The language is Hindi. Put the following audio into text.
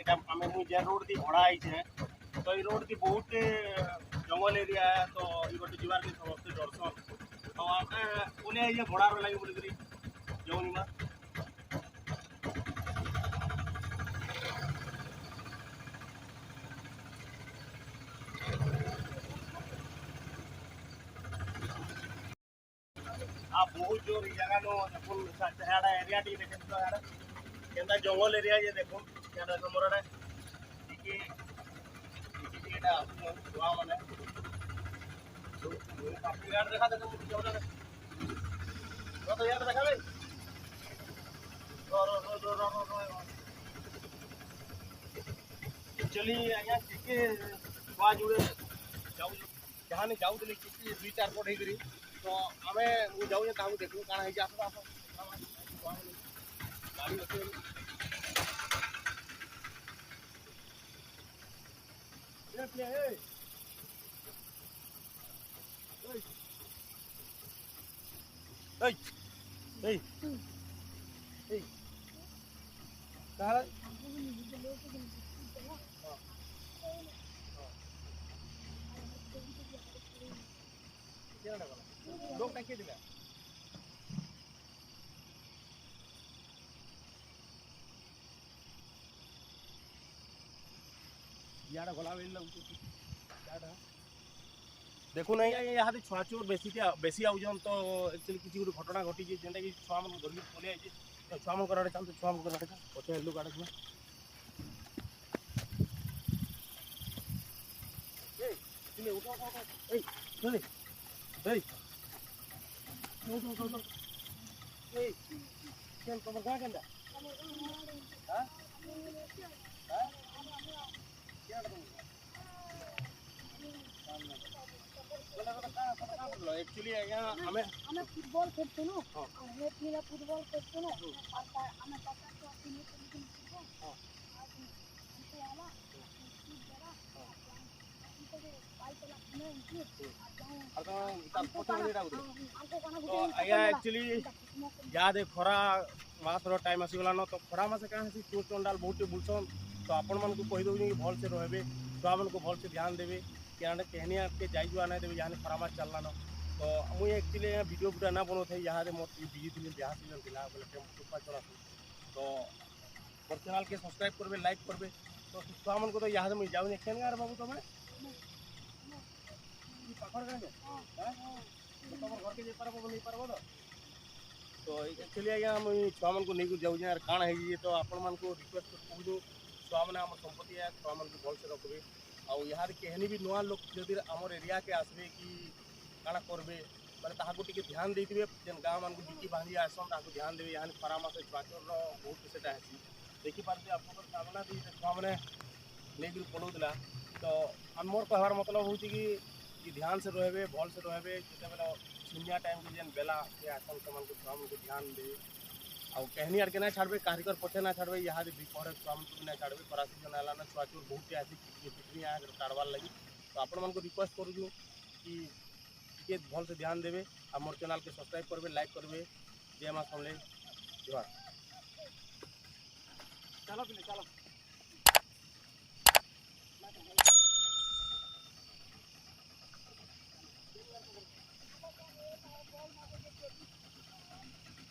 এটা আমি মুই যে রোড দি ভড়া আইছে তো এই রোড দি বহুত জঙ্গল এরিয়া তো এই গোটে ଯିବାର ବି ସମସ୍ତେ ଡରସନ୍ ତ ଆମେ ଓଲେ ଇଏ ଭଡ଼ାର ଲାଗି ବୋଲିକରି ଯାଉନି ମା आ बहुत जोर ई जगह नो देखुन हेडा एरिया टी देखे तो हेडा केंदा जंगल एरिया ये देखुन केंदा हमरडा टिके टिके एटा दुआ माने काफी यार देखा देखो जोड़ा तो यार देखा भाई रो चली आया टिके दुआ जुड़े जाऊ जहां ने जाऊ देले टिके दुई चार पट हेकरी तो आमे मु जाऊ जे ताहु देखु काना हे आसो आसो गाड़ी होते ए प्ले ए ए ए ए कहा लोग टाके दिला याडा गला वेल याडा देखु नहीं यहाँ छुआ चोर बेसी आउजन तो एक्चुअली किसी गोटे घटना घटी जेनटा कि छुआ मन धरिक पलि आइए तो छुआ मन कराड़े चालते छुआ मन कराड़े पचे हेल्लू काड़े छुआ ए तुले उठो उठो ए तुले ए उठो उठो उठो ए केन तमर गां केनदा हां हां केनदा एक्चुअली हमें फुटबॉल खेलते नो हमें पीला फुटबॉल खेलते नो और हमें पता तो अपनी फुटबॉल हां हमसे आला जरा हमसे बाइक चला तो आया एक्चुअली याद खरा मासर टाइम आसीगलान तो खरा मासे क्या चोर चंडाल बहुत बुलसन तो आपण मन को कही दो भल से रहे छुआ मन को भल से ध्यान देवे क्या कहनी आपके जाई जुआ नहीं देवे यहाँ खरा मास चललान तो मुझे एक्चुअली वीडियो वीडियो ना बनो थे यहाँ मोर बिजी थी ब्याह सीजन थी बोले टेम्पो चला तो मोर चैनल के सब्सक्राइब करबे लाइक करबे तो छुआ मन को तो यहाँ मुझे जाऊनी खेल गार बाबू तुम्हें पाखर गाँव तुम घर के पार नहीं पार्ब तो एक्चुअली आज्ञा मुझे छुआ मन को नहीं जाऊँ यार काण है तो आपण मन को रिक्वेस्ट कर कहूँ छुआ मैंने आम संपत्ति है छुआ मन को भल से रखबे आउ यहाँ कहनी भी नुआ लोग जदि आमर एरिया के आसबे कि काଣା करबे माने ताहाको टिके ध्यान देइथिबे जेन गाँव मान को बिकी भांगी आसन ताहाको ध्यान देबे यहाँ खरा मासे छुआचोर बहुत किछटा हेसी देखि पारते आपको सामना दी छुआ मैंने लेकिन पलौला तो मोर कहवार मतलब होची कि ध्यान से रहबे भल से रहबे जेते बेला सुनिया टाइम के जेन बेला के आसन समान को छुआ को ध्यान दे आउ कहनी आर के ना छाड़बे कारिकर पछे ना छाड़बे यहाँ विपहर छुआ को ना छाड़बे खरा सीजन आला ना छुआचोर बहुत आसी पिटनी आ काटवार लगी तो आपण मन को रिक्वेस्ट करूँ कि भल से ध्यान देवे और मोर चैनल के सब्सक्राइब करबे लाइक करबे जय मां समले जोहार चलो पिले चलो